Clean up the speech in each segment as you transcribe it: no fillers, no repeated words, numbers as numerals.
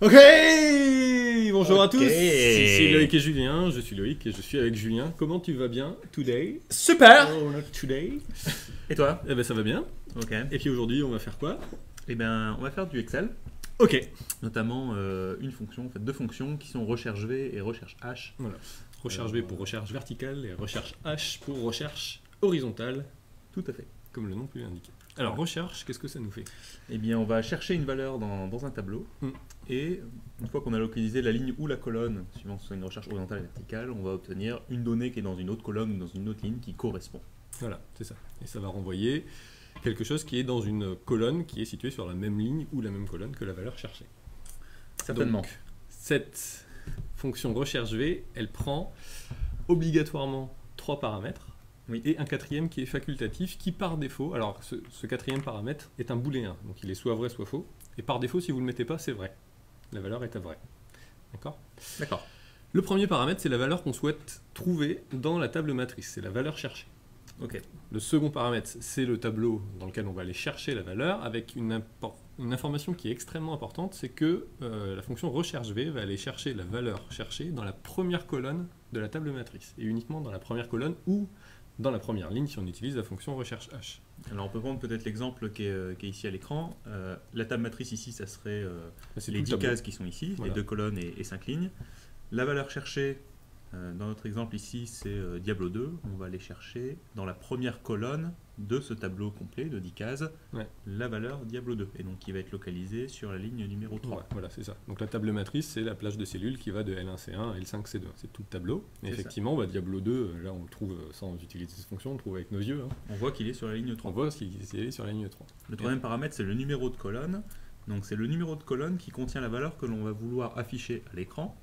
Ok. Bonjour à tous, Ok. ici Loïc et Julien, je suis Loïc et je suis avec Julien. Comment tu vas bien today? Super. Oh, not today. Et toi? Eh ben ça va bien. Ok. Et puis aujourd'hui on va faire quoi? Eh bien, on va faire du Excel, Ok. notamment une fonction, en fait deux fonctions qui sont recherche V et recherche H. Voilà. Recherche V pour recherche verticale et recherche H pour recherche horizontale, Tout à fait. comme le nom peut l'indiquer. Alors recherche, qu'est-ce que ça nous fait? Eh bien, on va chercher une valeur dans un tableau et une fois qu'on a localisé la ligne ou la colonne, suivant que ce soit une recherche horizontale ou verticale, on va obtenir une donnée qui est dans une autre colonne ou dans une autre ligne qui correspond. Voilà, c'est ça. Et ça va renvoyer quelque chose qui est dans une colonne qui est située sur la même ligne ou la même colonne que la valeur cherchée. Certainement. Donc, cette fonction recherche V, elle prend obligatoirement 3 paramètres Oui. et un quatrième qui est facultatif, qui par défaut, alors ce quatrième paramètre est un booléen, donc il est soit vrai soit faux, et par défaut si vous ne le mettez pas, c'est vrai. La valeur est à vrai. D'accord ? D'accord. Le premier paramètre, c'est la valeur qu'on souhaite trouver dans la table matrice, c'est la valeur cherchée. Ok. Le second paramètre, c'est le tableau dans lequel on va aller chercher la valeur, avec une information qui est extrêmement importante, c'est que la fonction recherche V va aller chercher la valeur cherchée dans la première colonne de la table matrice, et uniquement dans la première colonne ou dans la première ligne si on utilise la fonction recherche H. Alors, on peut prendre peut-être l'exemple qui est ici à l'écran. La table matrice ici, ça serait C'est les tout 10 le tableau. cases qui sont ici, Voilà. les deux colonnes et 5 lignes. La valeur cherchée, dans notre exemple ici, c'est Diablo 2. On va aller chercher dans la première colonne de ce tableau complet de 10 cases, Ouais. la valeur Diablo 2, et donc qui va être localisée sur la ligne numéro 3. Ouais, voilà, c'est ça. Donc la table matrice, c'est la plage de cellules qui va de L1C1 à L5C2. C'est tout le tableau. Et C'est effectivement, bah, Diablo 2, là on le trouve sans utiliser cette fonction, on le trouve avec nos yeux. Hein. On voit qu'il est sur la ligne On 3. voit s'il est sur la ligne 3. Le troisième paramètre, c'est le numéro de colonne. Donc c'est le numéro de colonne qui contient la valeur que l'on va vouloir afficher à l'écran,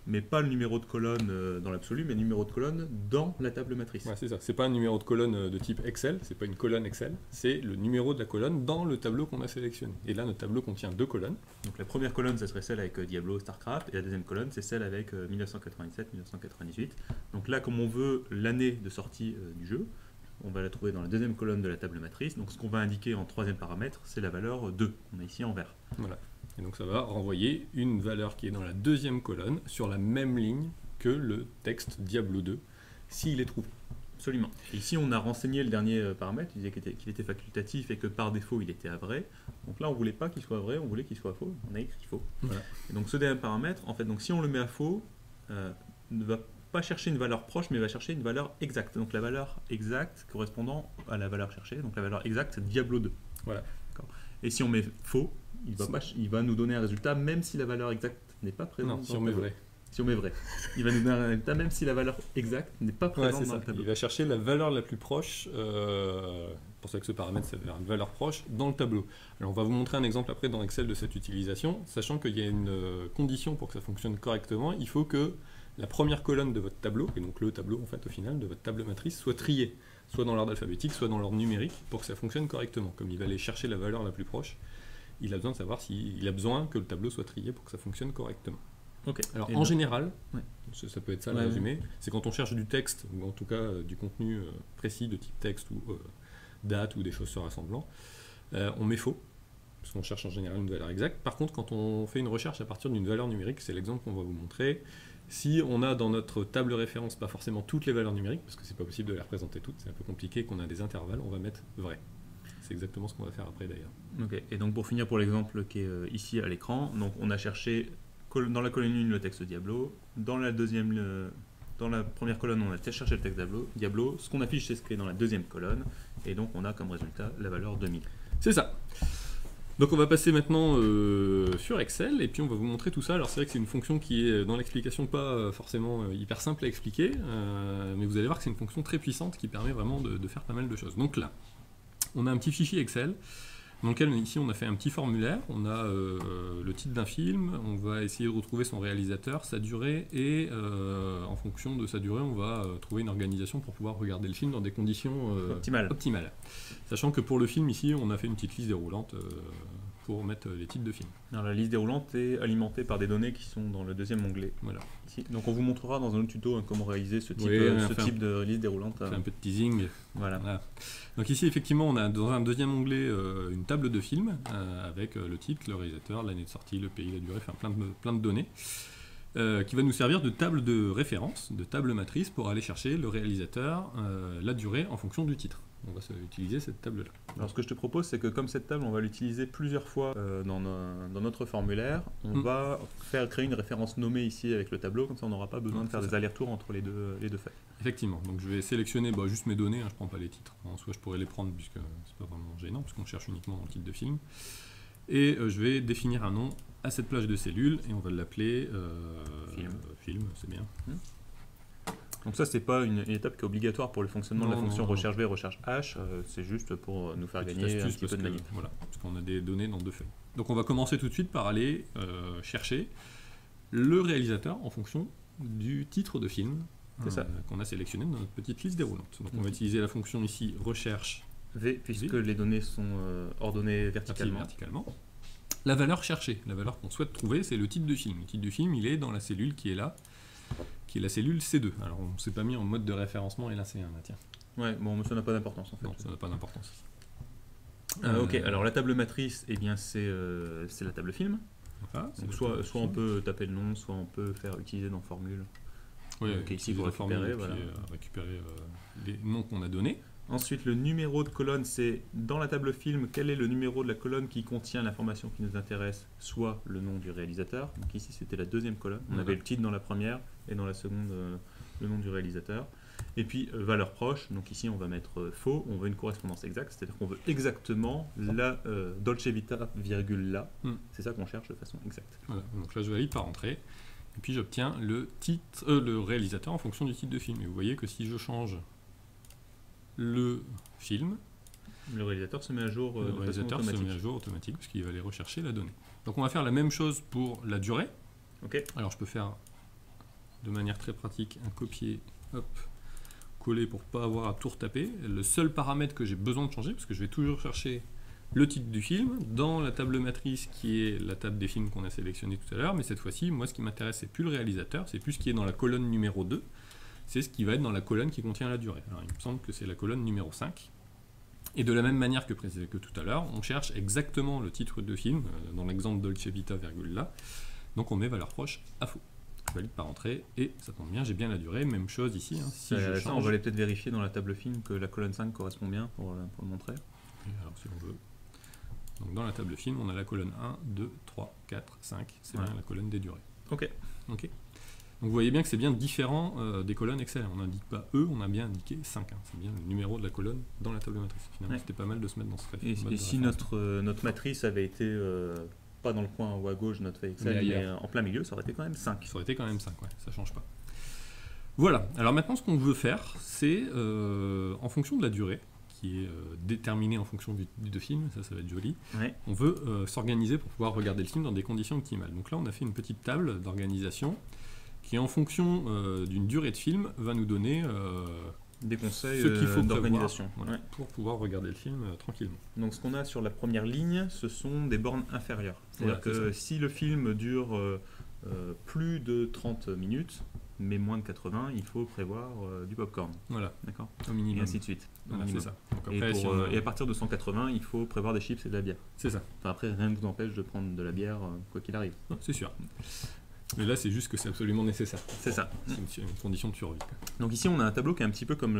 mais pas le numéro de colonne dans l'absolu, mais le numéro de colonne dans la table matrice. Ouais, c'est ça. C'est pas un numéro de colonne de type Excel, c'est pas une colonne Excel, c'est le numéro de la colonne dans le tableau qu'on a sélectionné. Et là, notre tableau contient 2 colonnes. Donc la première colonne, ça serait celle avec Diablo, StarCraft, et la deuxième colonne, c'est celle avec 1997-1998. Donc là, comme on veut l'année de sortie du jeu, on va la trouver dans la deuxième colonne de la table matrice. Donc ce qu'on va indiquer en troisième paramètre, c'est la valeur 2, qu'on a ici en vert. Voilà. Et donc ça va renvoyer une valeur qui est dans la deuxième colonne sur la même ligne que le texte Diablo 2, s'il est trouvé. Absolument. Et ici, on a renseigné le dernier paramètre, il disait qu'il était facultatif et que par défaut, il était à vrai. Donc là, on ne voulait pas qu'il soit vrai, on voulait qu'il soit faux. On a écrit faux. Voilà. Et donc ce dernier paramètre, en fait, donc si on le met à faux, ne va pas chercher une valeur proche, mais va chercher une valeur exacte. Donc la valeur exacte correspondant à la valeur cherchée. Donc la valeur exacte, c'est Diablo 2. Voilà. Et si on met faux, il va nous donner un résultat même si la valeur exacte n'est pas présente. Non, si dans on le met tableau. vrai. Si on met vrai. Il va nous donner un résultat même si la valeur exacte n'est pas Ouais, présente c'est dans ça. le tableau. Il va chercher la valeur la plus proche, pour ça que ce paramètre c'est une valeur proche, dans le tableau. Alors on va vous montrer un exemple après dans Excel de cette utilisation, sachant qu'il y a une condition pour que ça fonctionne correctement, il faut que la première colonne de votre tableau, et donc le tableau en fait au final de votre table matrice, soit triée, soit dans l'ordre alphabétique, soit dans l'ordre numérique, pour que ça fonctionne correctement. Comme il va aller chercher la valeur la plus proche, il a besoin de savoir s'il a besoin que le tableau soit trié pour que ça fonctionne correctement. Ok. Alors Et en donc- général, Ouais. ça peut être ça le Ouais, résumé, c'est quand on cherche du texte, ou en tout cas du contenu précis de type texte ou date ou des choses se rassemblant, on met faux, parce qu'on cherche en général une valeur exacte. Par contre, quand on fait une recherche à partir d'une valeur numérique, c'est l'exemple qu'on va vous montrer, si on a dans notre table référence pas forcément toutes les valeurs numériques, parce que c'est pas possible de les représenter toutes, c'est un peu compliqué, qu'on a des intervalles, on va mettre vrai. C'est exactement ce qu'on va faire après d'ailleurs. Ok, et donc pour finir pour l'exemple qui est ici à l'écran, donc on a cherché dans la colonne 1 le texte Diablo, dans la première colonne on a cherché le texte Diablo, ce qu'on affiche c'est ce qui est dans la deuxième colonne, et donc on a comme résultat la valeur 2000. C'est ça. Donc on va passer maintenant sur Excel et puis on va vous montrer tout ça. Alors c'est vrai que c'est une fonction qui est dans l'explication pas forcément hyper simple à expliquer, mais vous allez voir que c'est une fonction très puissante qui permet vraiment de faire pas mal de choses. Donc là, on a un petit fichier Excel dans lequel ici on a fait un petit formulaire, on a le titre d'un film, on va essayer de retrouver son réalisateur, sa durée, et en fonction de sa durée on va trouver une organisation pour pouvoir regarder le film dans des conditions Optimal. optimales. Sachant que pour le film ici on a fait une petite liste déroulante pour mettre les titres de films. Alors, la liste déroulante est alimentée par des données qui sont dans le deuxième onglet. Voilà. Ici. Donc on vous montrera dans un autre tuto hein, comment réaliser ce type, Oui, de liste déroulante. On fait un peu de teasing. Voilà. Donc ici, effectivement, on a dans un deuxième onglet une table de films avec le titre, le réalisateur, l'année de sortie, le pays, la durée, enfin plein de données. Qui va nous servir de table de référence, de table matrice pour aller chercher le réalisateur, la durée en fonction du titre. On va utiliser cette table-là. Alors ce que je te propose, c'est que comme cette table, on va l'utiliser plusieurs fois dans notre formulaire, on va créer une référence nommée ici avec le tableau, comme ça on n'aura pas besoin de faire des allers-retours entre les deux feuilles. Effectivement, donc je vais sélectionner juste mes données, hein, je ne prends pas les titres. En soi, je pourrais les prendre puisque c'est pas vraiment gênant, puisqu'on cherche uniquement dans le titre de film. Et je vais définir un nom à cette plage de cellules et on va l'appeler film, c'est bien. Donc ça, c'est pas une étape qui est obligatoire pour le fonctionnement de la fonction recherche V, recherche H, c'est juste pour nous faire gagner un petit peu de manip. Voilà, parce qu'on a des données dans deux feuilles. Donc on va commencer tout de suite par aller chercher le réalisateur en fonction du titre de film qu'on a sélectionné dans notre petite liste déroulante. Donc on va utiliser la fonction ici recherche V, puisque les données sont ordonnées verticalement. La valeur cherchée, la valeur qu'on souhaite trouver, c'est le titre du film. Le titre du film, il est dans la cellule qui est là, qui est la cellule C2. Alors on ne s'est pas mis en mode de référencement et là c'est 1, tiens. Ouais, bon, mais ça n'a pas d'importance en fait. Non, ça n'a pas d'importance. Ok, alors la table matrice, eh bien c'est la table film. Voilà, donc soit on peut taper le nom, soit on peut faire utiliser dans formule. Oui, ici pour récupérer, récupérer les noms qu'on a donnés. Ensuite, le numéro de colonne, c'est dans la table film, quel est le numéro de la colonne qui contient l'information qui nous intéresse, soit le nom du réalisateur. Donc ici, c'était la deuxième colonne. On avait le titre dans la première et dans la seconde, le nom du réalisateur. Et puis, valeur proche. Donc ici, on va mettre faux. On veut une correspondance exacte, c'est-à-dire qu'on veut exactement la Dolce Vita, virgule là. C'est ça qu'on cherche de façon exacte. Voilà. Donc là, je valide par entrée. Et puis, j'obtiens le réalisateur en fonction du titre de film. Et vous voyez que si je change le film, le réalisateur se met à jour automatique parce qu'il va aller rechercher la donnée. Donc on va faire la même chose pour la durée. Alors je peux faire de manière très pratique un copier, coller pour pas avoir à tout retaper. Le seul paramètre que j'ai besoin de changer, parce que je vais toujours chercher le titre du film dans la table matrice qui est la table des films qu'on a sélectionné tout à l'heure, mais cette fois-ci, moi ce qui m'intéresse, c'est plus le réalisateur, c'est plus ce qui est dans la colonne numéro 2. C'est ce qui va être dans la colonne qui contient la durée. Alors il me semble que c'est la colonne numéro 5. Et de la même manière que tout à l'heure, on cherche exactement le titre de film, dans l'exemple Dolce Vita, virgule là. Donc on met valeur proche à faux. Je valide par entrée, et ça tombe bien, j'ai bien la durée. Même chose ici. Hein, si je change... On va aller peut-être vérifier dans la table film que la colonne 5 correspond bien pour le montrer. Et alors si on veut. Donc dans la table film, on a la colonne 1, 2, 3, 4, 5. C'est bien la colonne des durées. Ok. Donc vous voyez bien que c'est bien différent des colonnes Excel. On n'indique pas E, on a bien indiqué 5. Hein. C'est bien le numéro de la colonne dans la table matrice. Finalement, c'était pas mal de se mettre dans ce mode et si notre matrice avait été pas dans le coin en haut à gauche de notre feuille Excel, mais en plein milieu, ça aurait été quand même 5. Ça aurait été quand même 5, ouais, ça change pas. Voilà, alors maintenant ce qu'on veut faire, c'est en fonction de la durée, qui est déterminée en fonction du film, ça va être joli, on veut s'organiser pour pouvoir regarder le film dans des conditions optimales. Donc là, on a fait une petite table d'organisation qui, en fonction d'une durée de film, va nous donner des conseils ce qu'il faut d'organisation pour pouvoir regarder le film tranquillement. Donc ce qu'on a sur la première ligne, ce sont des bornes inférieures. C'est-à-dire que si le film dure plus de 30 minutes, mais moins de 80, il faut prévoir du popcorn. Voilà, d'accord, au minimum. Et ainsi de suite. Voilà, c'est ça. Donc après, et à partir de 180, il faut prévoir des chips et de la bière. C'est ça. Enfin, après, rien ne vous empêche de prendre de la bière, quoi qu'il arrive. C'est sûr. Mais là, c'est juste que c'est absolument nécessaire. C'est ça. C'est une condition de survie. Donc ici, on a un tableau qui est un petit peu comme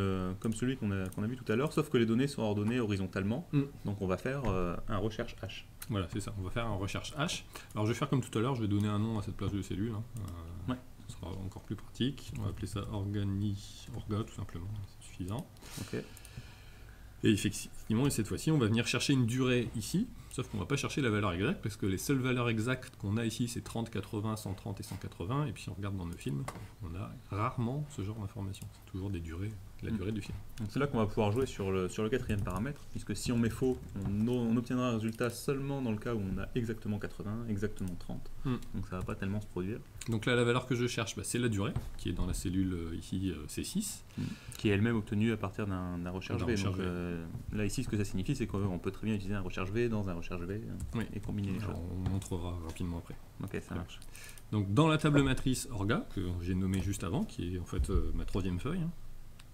celui qu'on a vu tout à l'heure, sauf que les données sont ordonnées horizontalement. Donc on va faire un recherche H. Voilà, c'est ça. On va faire un recherche H. Alors je vais faire comme tout à l'heure, je vais donner un nom à cette plage de cellules. Ce sera encore plus pratique. On va appeler ça orga tout simplement. C'est suffisant. Et effectivement, cette fois-ci, on va venir chercher une durée ici, sauf qu'on ne va pas chercher la valeur exacte, parce que les seules valeurs exactes qu'on a ici, c'est 30, 80, 130 et 180, et puis si on regarde dans nos films, on a rarement ce genre d'informations. C'est toujours des durées la durée du film. Donc c'est là qu'on va pouvoir jouer sur le quatrième paramètre, puisque si on met faux, on obtiendra un résultat seulement dans le cas où on a exactement 80, exactement 30. Donc ça va pas tellement se produire. Donc là, la valeur que je cherche, c'est la durée, qui est dans la cellule ici C6. Qui est elle-même obtenue à partir d'un recherche V. Donc, là ici, ce que ça signifie, c'est qu'on peut très bien utiliser un recherche V dans un recherche V et combiner les choses. On montrera rapidement après. Ok, ça marche. Donc dans la table matrice Orga, que j'ai nommée juste avant, qui est en fait ma troisième feuille.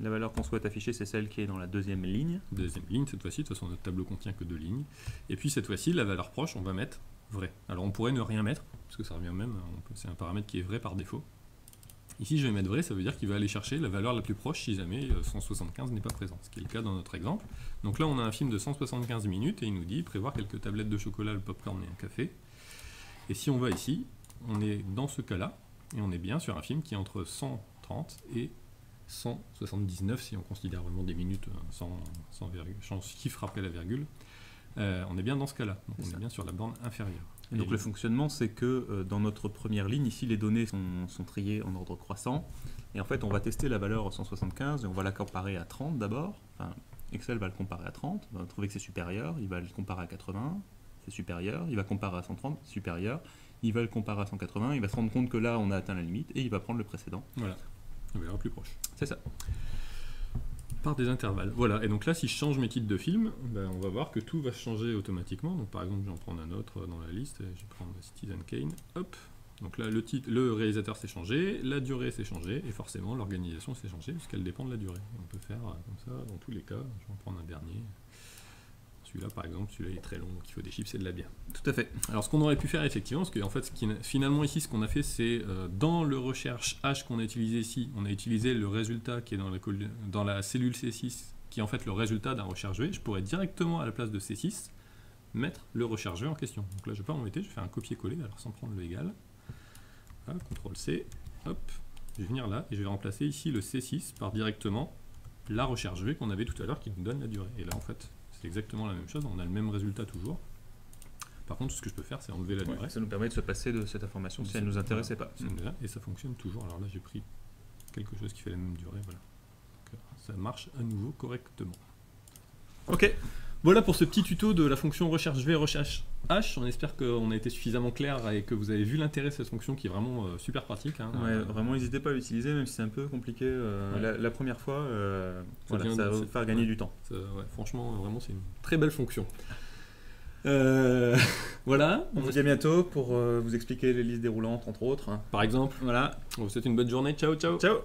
La valeur qu'on souhaite afficher, c'est celle qui est dans la deuxième ligne. Deuxième ligne, cette fois-ci, de toute façon notre tableau contient que 2 lignes. Et puis cette fois-ci, la valeur proche, on va mettre vrai. Alors on pourrait ne rien mettre, parce que ça revient même, c'est un paramètre qui est vrai par défaut. Ici je vais mettre vrai, ça veut dire qu'il va aller chercher la valeur la plus proche si jamais 175 n'est pas présent, ce qui est le cas dans notre exemple. Donc là on a un film de 175 minutes et il nous dit prévoir quelques tablettes de chocolat, le popcorn et un café. Et si on va ici, on est dans ce cas-là, et on est bien sur un film qui est entre 130 et 179 si on considère vraiment des minutes sans chiffre après la virgule. On est bien dans ce cas-là, donc on est bien sur la borne inférieure. Et donc le fonctionnement, c'est que dans notre première ligne, ici les données sont triées en ordre croissant, et en fait on va tester la valeur 175 et on va la comparer à 30 d'abord. Enfin, Excel va le comparer à 30, on va trouver que c'est supérieur, il va le comparer à 80, c'est supérieur, il va comparer à 130, c'est supérieur, il va le comparer à 180, il va se rendre compte que là on a atteint la limite et il va prendre le précédent. Voilà, on verra plus proche. C'est ça. Par des intervalles. Voilà, et donc là si je change mes titres de film, on va voir que tout va changer automatiquement. Donc par exemple je vais en prendre un autre dans la liste, je vais prendre Citizen Kane, hop. Donc là le réalisateur s'est changé, la durée s'est changée, et forcément l'organisation s'est changée puisqu'elle dépend de la durée. On peut faire comme ça dans tous les cas, je vais en prendre un dernier. Celui-là par exemple, celui-là il est très long, donc il faut des chiffres, c'est de la bière. Tout à fait. Alors ce qu'on aurait pu faire effectivement, parce que en fait, finalement ici ce qu'on a fait, c'est dans le recherche H qu'on a utilisé ici, on a utilisé le résultat qui est dans la cellule C6, qui est en fait le résultat d'un recherche V. Je pourrais directement à la place de C6 mettre le recherche V en question. Donc là je ne vais pas m'embêter, je vais faire un copier-coller, alors sans prendre le égal. Voilà, CTRL-C, hop, je vais venir là et je vais remplacer ici le C6 par directement la recherche V qu'on avait tout à l'heure qui nous donne la durée. Et là en fait, c'est exactement la même chose, on a le même résultat toujours. Par contre, ce que je peux faire, c'est enlever la durée. Ça nous permet de se passer de cette information si elle ne nous intéressait pas. Et ça fonctionne toujours. Alors là, j'ai pris quelque chose qui fait la même durée. Voilà. Donc, ça marche à nouveau correctement. Ok. Voilà pour ce petit tuto de la fonction recherche V, recherche H. On espère qu'on a été suffisamment clair et que vous avez vu l'intérêt de cette fonction qui est vraiment super pratique. Ouais, vraiment, n'hésitez pas à l'utiliser, même si c'est un peu compliqué la première fois. Ça va vous faire gagner du temps. Franchement, vraiment, c'est une très belle fonction. Voilà. On vous dit à bientôt pour vous expliquer les listes déroulantes, entre autres. Par exemple. Voilà. On vous souhaite une bonne journée. Ciao, ciao. Ciao.